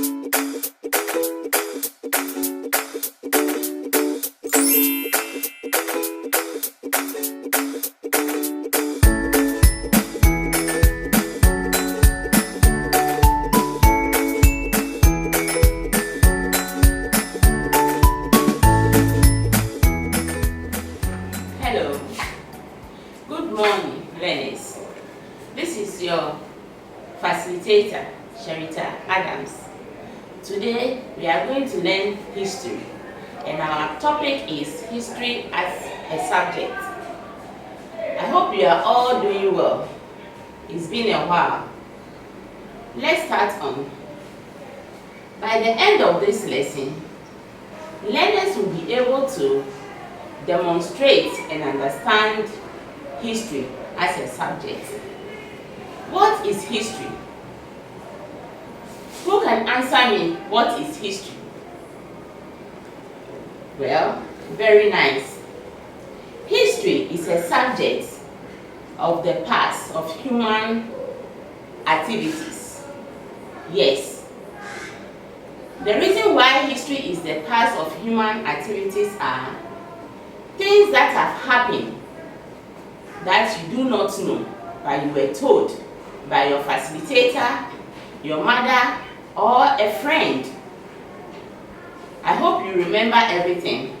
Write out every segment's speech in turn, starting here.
Hello, good morning learners. This is your facilitator, Sherita Adams. Today we are going to learn history, and our topic is history as a subject. I hope you are all doing well. It's been a while. Let's start on. By the end of this lesson, learners will be able to demonstrate and understand history as a subject. What is history? Who can answer me what is history? Well, very nice. History is a subject of the past of human activities. Yes. The reason why history is the past of human activities are things that have happened that you do not know, but you were told by your facilitator, your mother, or a friend. I hope you remember everything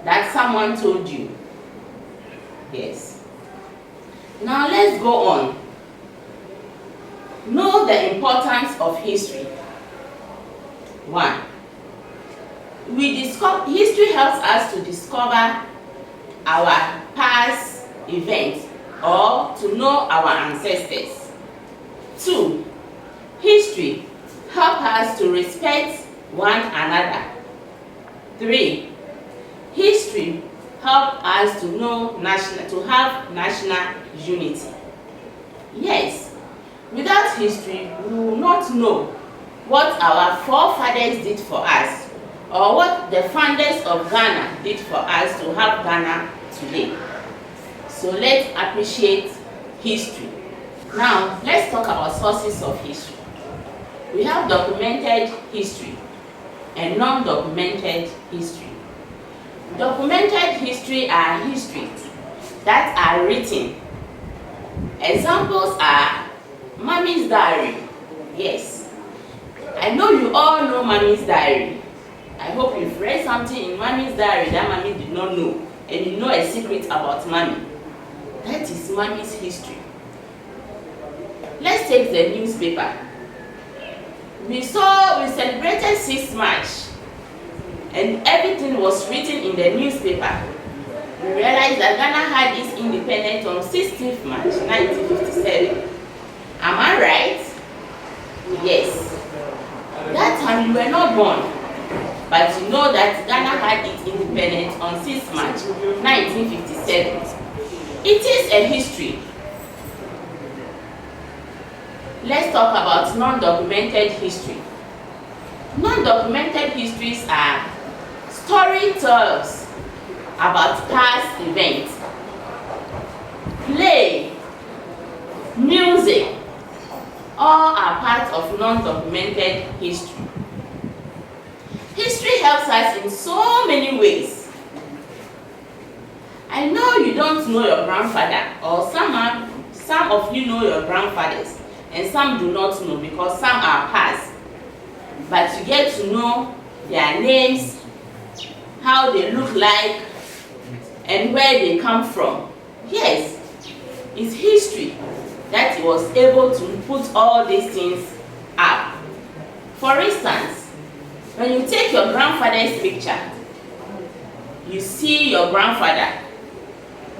that someone told you. Yes. Now let's go on. Know the importance of history. 1. History helps us to discover our past events or to know our ancestors. 2. History helps us to respect one another. 3. History helps us to have national unity. Yes, without history, we will not know what our forefathers did for us, or what the founders of Ghana did for us to have Ghana today. So let's appreciate history. Now, let's talk about sources of history. We have documented history and non-documented history. Documented history are histories that are written. Examples are Mommy's Diary. Yes, I know you all know Mommy's Diary. I hope you've read something in Mommy's Diary that Mommy did not know, and you know a secret about Mommy. That is Mommy's history. Let's take the newspaper. We celebrated 6th March, and everything was written in the newspaper. We realized that Ghana had its independence on 16th March 1957. Am I right? Yes. That time you were not born. But you know that Ghana had its independence on 6th March 1957. It is a history. Let's talk about non-documented history. Non-documented histories are storytellers about past events, play, music, all are part of non-documented history. History helps us in so many ways. I know you don't know your grandfather, or some of you know your grandfathers, and some do not know because some are past. But you get to know their names, how they look like, and where they come from. Yes, it's history that he was able to put all these things up. For instance, when you take your grandfather's picture, you see your grandfather.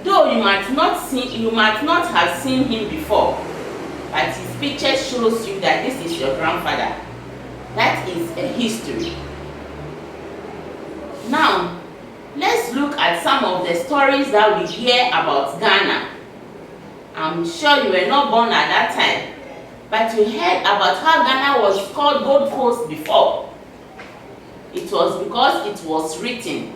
Though you might not have seen him before, but his picture shows you that this is your grandfather. That is a history. Now, let's look at some of the stories that we hear about Ghana. I'm sure you were not born at that time, but you heard about how Ghana was called Gold Coast before. It was because it was written.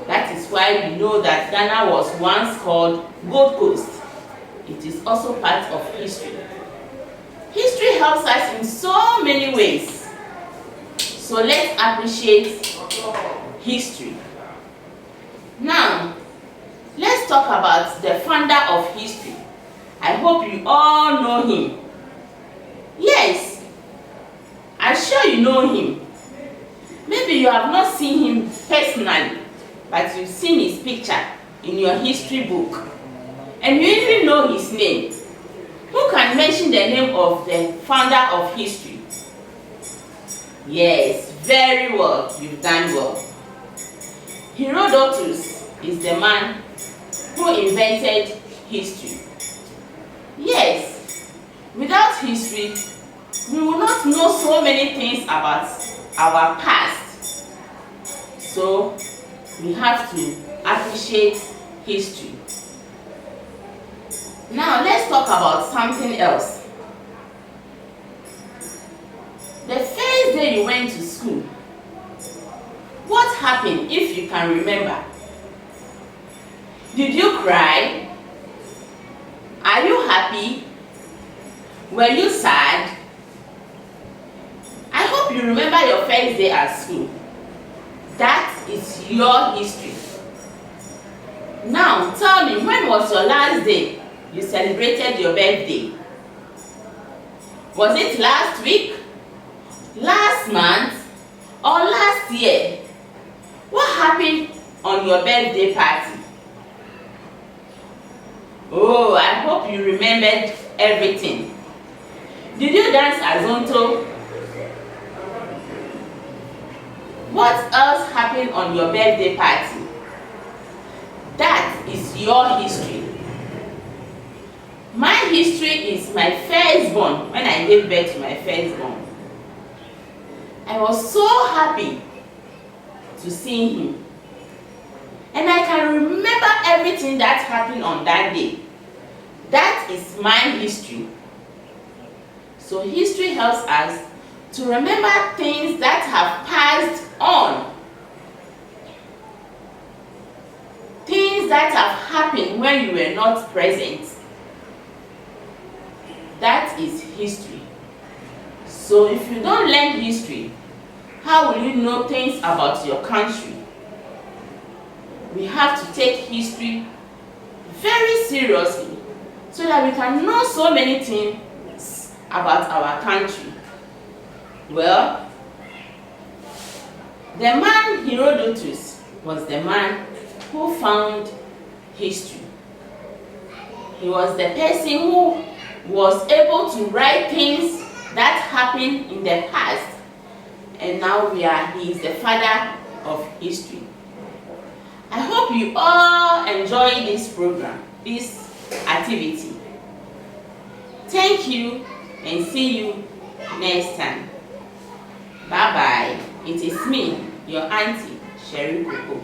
That is why we know that Ghana was once called Gold Coast. It is also part of history. History helps us in so many ways. So let's appreciate history. Now, let's talk about the founder of history. I hope you all know him. Yes, I'm sure you know him. Maybe you have not seen him personally, but you've seen his picture in your history book. And you even know his name. Who can mention the name of the founder of history? Yes, very well. You've done well. Herodotus is the man who invented history. Yes, without history, we will not know so many things about our past. So, we have to appreciate history. Now, let's talk about something else. The first day you went to school, what happened, if you can remember? Did you cry? Are you happy? Were you sad? I hope you remember your first day at school. That is your history. Now, tell me, when was your last day you celebrated your birthday? Was it last week, last month, or last year? What happened on your birthday party? Oh, I hope you remembered everything. Did you dance azonto? What else happened on your birthday party? That is your history. My history is my firstborn. When I gave birth to my firstborn, I was so happy to see him. And I can remember everything that happened on that day. That is my history. So history helps us to remember things that have passed on. Things that have happened when you were not present. That is history. So if you don't learn history, how will you know things about your country? We have to take history very seriously so that we can know so many things about our country. Well, the man Herodotus was the man who found history. He was the person who was able to write things that happened in the past, and now he is the father of history. I hope you all enjoy this program, this activity. Thank you and see you next time. Bye bye. It is me, your auntie, Sherry Coco.